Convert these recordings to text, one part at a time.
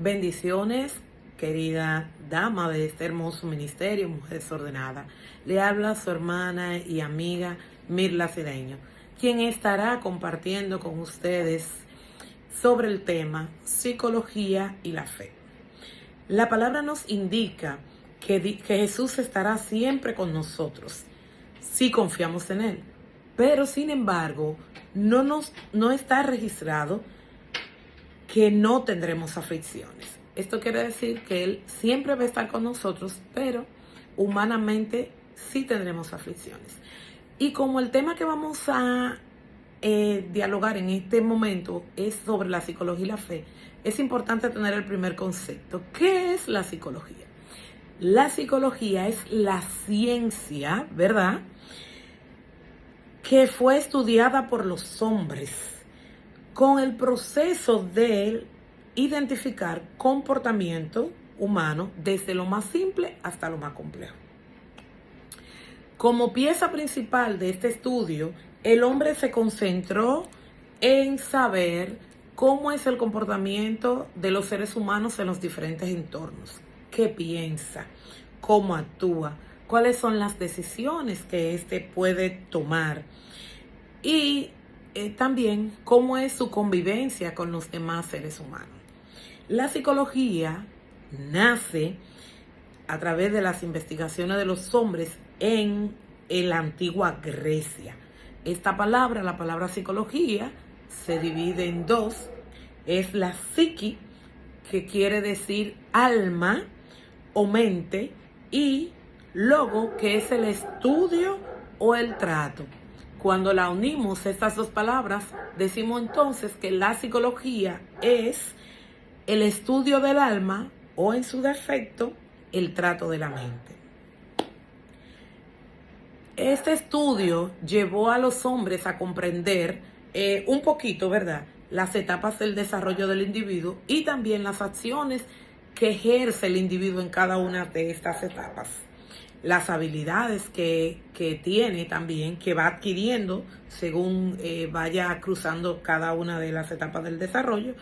Bendiciones, querida dama de este hermoso ministerio, Mujer Desordenada. Le habla su hermana y amiga Mirla Cideño, quien estará compartiendo con ustedes sobre el tema psicología y la fe. La palabra nos indica que Jesús estará siempre con nosotros si confiamos en Él. Pero sin embargo, no está registrado que no tendremos aflicciones. Esto quiere decir que Él siempre va a estar con nosotros, pero humanamente sí tendremos aflicciones. Y como el tema que vamos a dialogar en este momento es sobre la psicología y la fe, es importante tener el primer concepto. ¿Qué es la psicología? La psicología es la ciencia, ¿verdad?, que fue estudiada por los hombres con el proceso de identificar comportamiento humano desde lo más simple hasta lo más complejo. Como pieza principal de este estudio, el hombre se concentró en saber cómo es el comportamiento de los seres humanos en los diferentes entornos, qué piensa, cómo actúa, cuáles son las decisiones que éste puede tomar y también cómo es su convivencia con los demás seres humanos. La psicología nace a través de las investigaciones de los hombres en la antigua Grecia. Esta palabra, la palabra psicología, se divide en dos. Es la psiqui, que quiere decir alma o mente, y logo, que es el estudio o el trato. Cuando la unimos, estas dos palabras, decimos entonces que la psicología es el estudio del alma o, en su defecto, el trato de la mente. Este estudio llevó a los hombres a comprender un poquito, ¿verdad?, las etapas del desarrollo del individuo y también las acciones que ejerce el individuo en cada una de estas etapas. Las habilidades que tiene también, que va adquiriendo según vaya cruzando cada una de las etapas del desarrollo,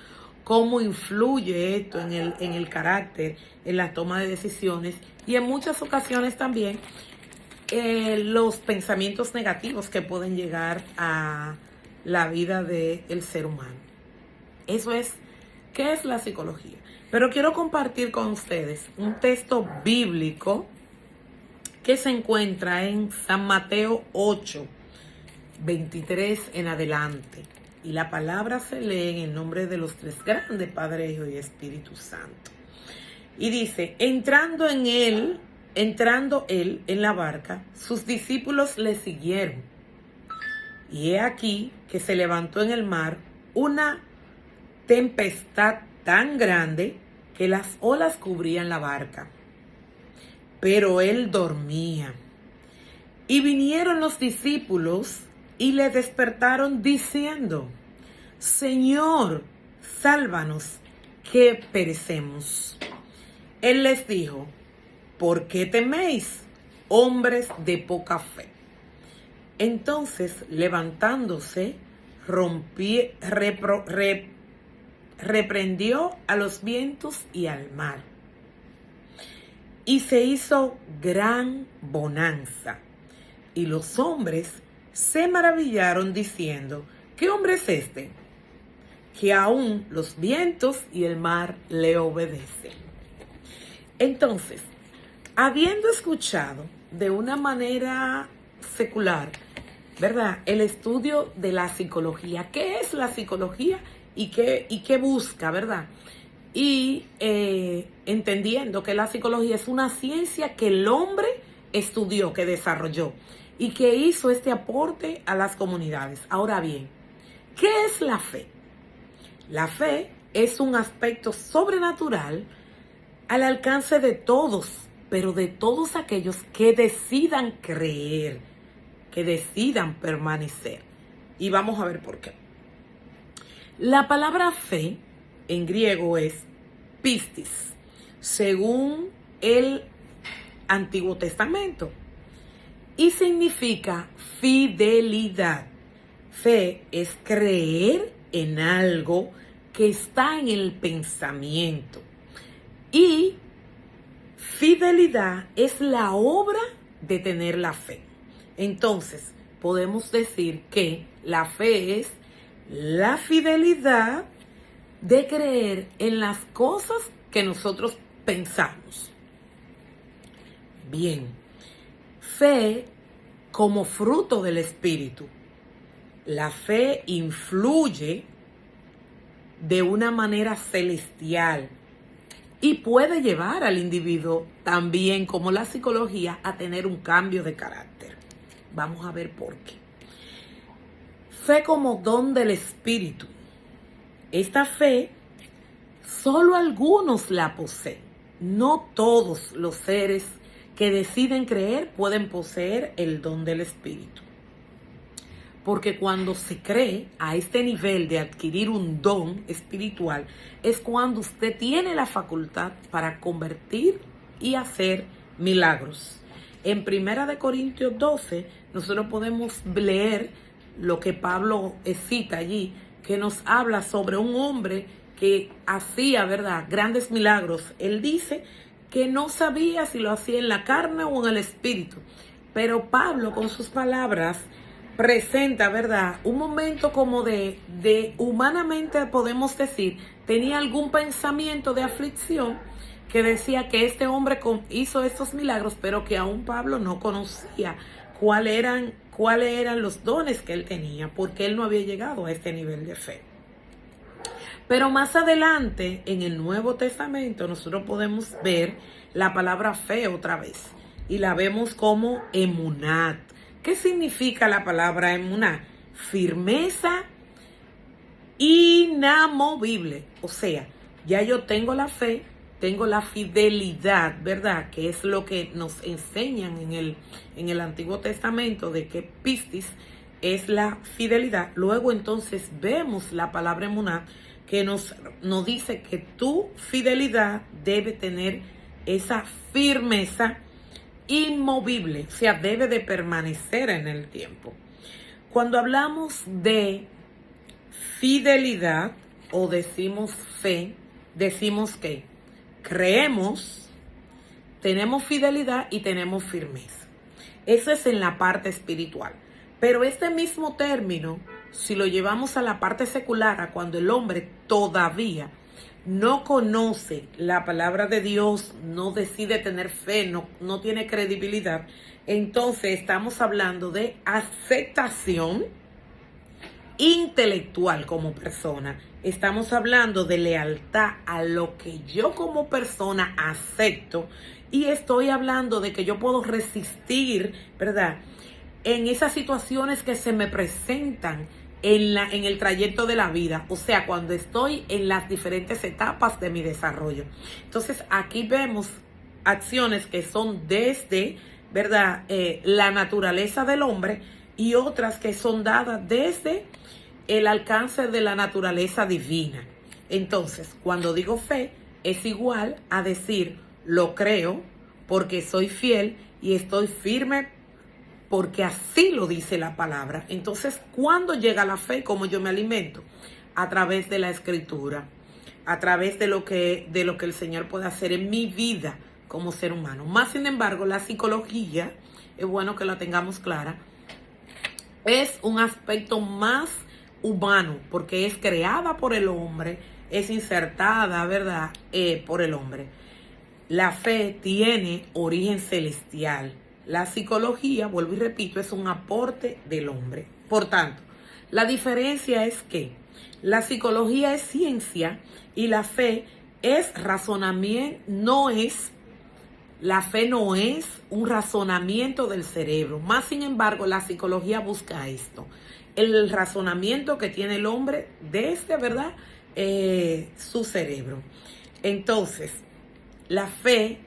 cómo influye esto en el carácter, en la toma de decisiones y en muchas ocasiones también los pensamientos negativos que pueden llegar a la vida del ser humano. Eso es, ¿qué es la psicología? Pero quiero compartir con ustedes un texto bíblico que se encuentra en San Mateo 8, 23 en adelante. Y la palabra se lee en el nombre de los tres grandes, Padre, Hijo y Espíritu Santo. Y dice, entrando él en la barca, sus discípulos le siguieron. Y he aquí que se levantó en el mar una tempestad tan grande que las olas cubrían la barca. Pero él dormía. Y vinieron los discípulos y le despertaron diciendo, Señor, sálvanos, que perecemos. Él les dijo, ¿por qué teméis, hombres de poca fe? Entonces, levantándose, reprendió a los vientos y al mar. Y se hizo gran bonanza. Y los hombres se maravillaron diciendo, ¿qué hombre es este? Que aún los vientos y el mar le obedecen. Entonces, habiendo escuchado de una manera secular, ¿verdad?, el estudio de la psicología, ¿qué es la psicología y qué busca, verdad? Y entendiendo que la psicología es una ciencia que el hombre estudió, que desarrolló y que hizo este aporte a las comunidades. Ahora bien, ¿qué es la fe? La fe es un aspecto sobrenatural al alcance de todos, pero de todos aquellos que decidan creer, que decidan permanecer. Y vamos a ver por qué. La palabra fe en griego es pistis, según el Antiguo Testamento, y significa fidelidad. Fe es creer en algo que está en el pensamiento, Y fidelidad es la obra de tener la fe. Entonces, podemos decir que la fe es la fidelidad de creer en las cosas que nosotros pensamos. Bien, fe como fruto del Espíritu. La fe influye de una manera celestial y puede llevar al individuo también, como la psicología, a tener un cambio de carácter. Vamos a ver por qué. Fe como don del Espíritu. Esta fe, solo algunos la poseen. No todos los seres que deciden creer pueden poseer el don del Espíritu. Porque cuando se cree a este nivel de adquirir un don espiritual, es cuando usted tiene la facultad para convertir y hacer milagros. En 1 Corintios 12, nosotros podemos leer lo que Pablo cita allí, que nos habla sobre un hombre que hacía, ¿verdad?, grandes milagros. Él dice que no sabía si lo hacía en la carne o en el espíritu. Pero Pablo, con sus palabras, presenta, ¿verdad?, un momento como de humanamente podemos decir, tenía algún pensamiento de aflicción que decía que este hombre hizo estos milagros, pero que aún Pablo no conocía cuáles eran los dones que él tenía, porque él no había llegado a este nivel de fe. Pero más adelante, en el Nuevo Testamento, nosotros podemos ver la palabra fe otra vez, y la vemos como emunat. ¿Qué significa la palabra emuná? Firmeza inamovible. O sea, ya yo tengo la fe, tengo la fidelidad, ¿verdad? Que es lo que nos enseñan en el Antiguo Testamento, de que pistis es la fidelidad. Luego entonces vemos la palabra emuná, que nos dice que tu fidelidad debe tener esa firmeza inmovible, o sea, debe de permanecer en el tiempo. Cuando hablamos de fidelidad o decimos fe, decimos que creemos, tenemos fidelidad y tenemos firmeza. Eso es en la parte espiritual. Pero este mismo término, si lo llevamos a la parte secular, a cuando el hombre todavía no conoce la palabra de Dios, no decide tener fe, no tiene credibilidad, entonces estamos hablando de aceptación intelectual como persona. Estamos hablando de lealtad a lo que yo como persona acepto, y estoy hablando de que yo puedo resistir, ¿verdad?, en esas situaciones que se me presentan en el trayecto de la vida, o sea, cuando estoy en las diferentes etapas de mi desarrollo. Entonces, aquí vemos acciones que son desde, ¿verdad?, la naturaleza del hombre, y otras que son dadas desde el alcance de la naturaleza divina. Entonces, cuando digo fe, es igual a decir, lo creo porque soy fiel y estoy firme porque así lo dice la palabra. Entonces, ¿cuándo llega la fe? ¿Cómo yo me alimento? A través de la Escritura, a través de lo que el Señor puede hacer en mi vida como ser humano. Más sin embargo, la psicología, es bueno que la tengamos clara, es un aspecto más humano, porque es creada por el hombre, es insertada, ¿verdad?, por el hombre. La fe tiene origen celestial. La psicología, vuelvo y repito, es un aporte del hombre. Por tanto, la diferencia es que la psicología es ciencia y la fe es razonamiento, la fe no es un razonamiento del cerebro. Más sin embargo, la psicología busca esto, el razonamiento que tiene el hombre desde, ¿verdad?, su cerebro. Entonces, la fe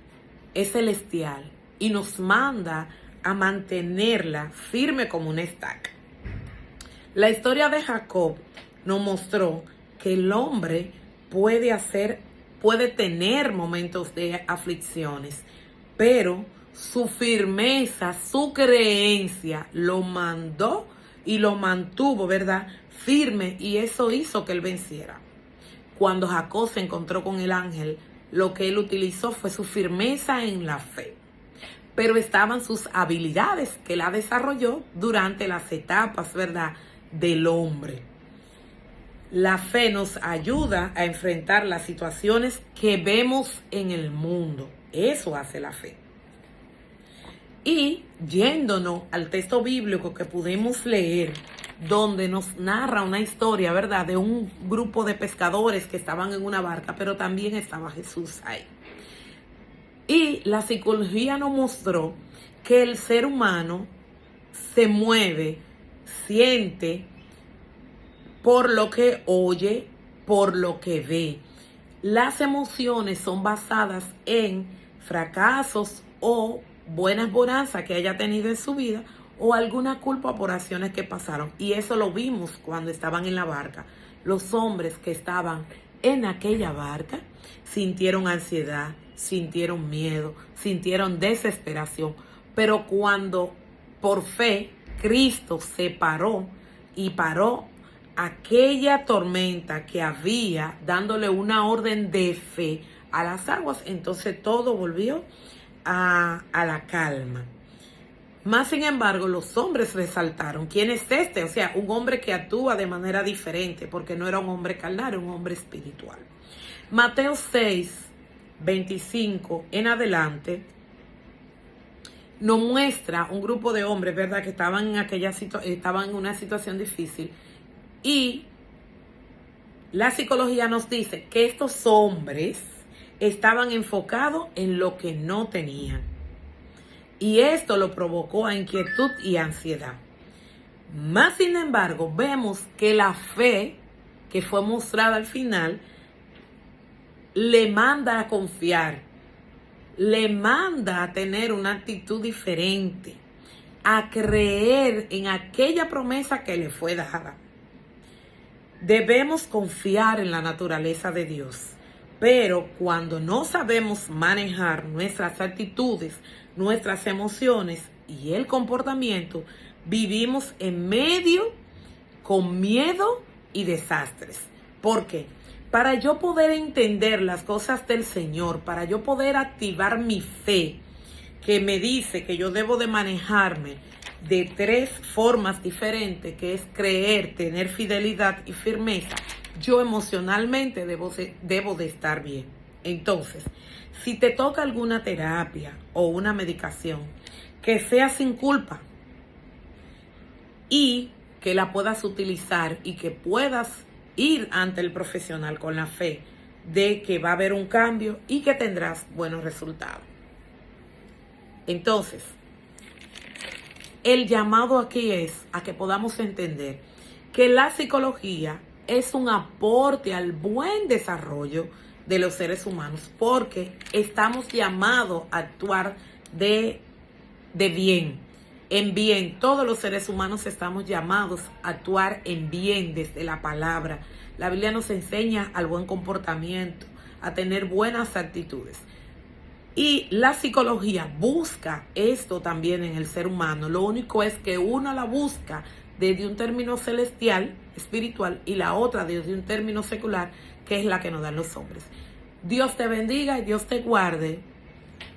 es celestial y nos manda a mantenerla firme como una estaca. La historia de Jacob nos mostró que el hombre puede tener momentos de aflicciones, pero su firmeza, su creencia lo mandó y lo mantuvo, ¿verdad?, firme, y eso hizo que él venciera. Cuando Jacob se encontró con el ángel, lo que él utilizó fue su firmeza en la fe. Pero estaban sus habilidades que él desarrolló durante las etapas, ¿verdad?, del hombre. La fe nos ayuda a enfrentar las situaciones que vemos en el mundo. Eso hace la fe. Y yéndonos al texto bíblico que pudimos leer, donde nos narra una historia, ¿verdad?, de un grupo de pescadores que estaban en una barca, pero también estaba Jesús ahí. Y la psicología nos mostró que el ser humano se mueve, siente por lo que oye, por lo que ve. Las emociones son basadas en fracasos o buenas bonanzas que haya tenido en su vida o alguna culpa por acciones que pasaron. Y eso lo vimos cuando estaban en la barca. Los hombres que estaban en aquella barca sintieron ansiedad, sintieron miedo, sintieron desesperación. Pero cuando por fe Cristo se paró y paró aquella tormenta que había, dándole una orden de fe a las aguas, entonces todo volvió a la calma. Más sin embargo, los hombres resaltaron: ¿quién es este? O sea, un hombre que actúa de manera diferente, porque no era un hombre carnal, era un hombre espiritual. Mateo 6, 25 en adelante, nos muestra un grupo de hombres, ¿verdad?, que estaban estaban en una situación difícil. Y la psicología nos dice que estos hombres estaban enfocados en lo que no tenían. Y esto lo provocó a inquietud y ansiedad. Más sin embargo, vemos que la fe que fue mostrada al final le manda a confiar, le manda a tener una actitud diferente, a creer en aquella promesa que le fue dada. Debemos confiar en la naturaleza de Dios, pero cuando no sabemos manejar nuestras actitudes, nuestras emociones y el comportamiento, vivimos en medio con miedo y desastres. ¿Por qué? Para yo poder entender las cosas del Señor, para yo poder activar mi fe, que me dice que yo debo de manejarme de 3 formas diferentes, que es creer, tener fidelidad y firmeza, yo emocionalmente debo de estar bien. Entonces, si te toca alguna terapia o una medicación, que sea sin culpa y que la puedas utilizar y que puedas ir ante el profesional con la fe de que va a haber un cambio y que tendrás buenos resultados. Entonces, el llamado aquí es a que podamos entender que la psicología es un aporte al buen desarrollo de los seres humanos, porque estamos llamados a actuar de bien, en bien. Todos los seres humanos estamos llamados a actuar en bien desde la palabra. La Biblia nos enseña al buen comportamiento, a tener buenas actitudes. Y la psicología busca esto también en el ser humano. Lo único es que una la busca desde un término celestial, espiritual, y la otra desde un término secular, que es la que nos dan los hombres. Dios te bendiga y Dios te guarde.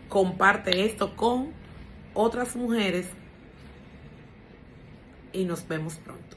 Comparte esto con otras mujeres y nos vemos pronto.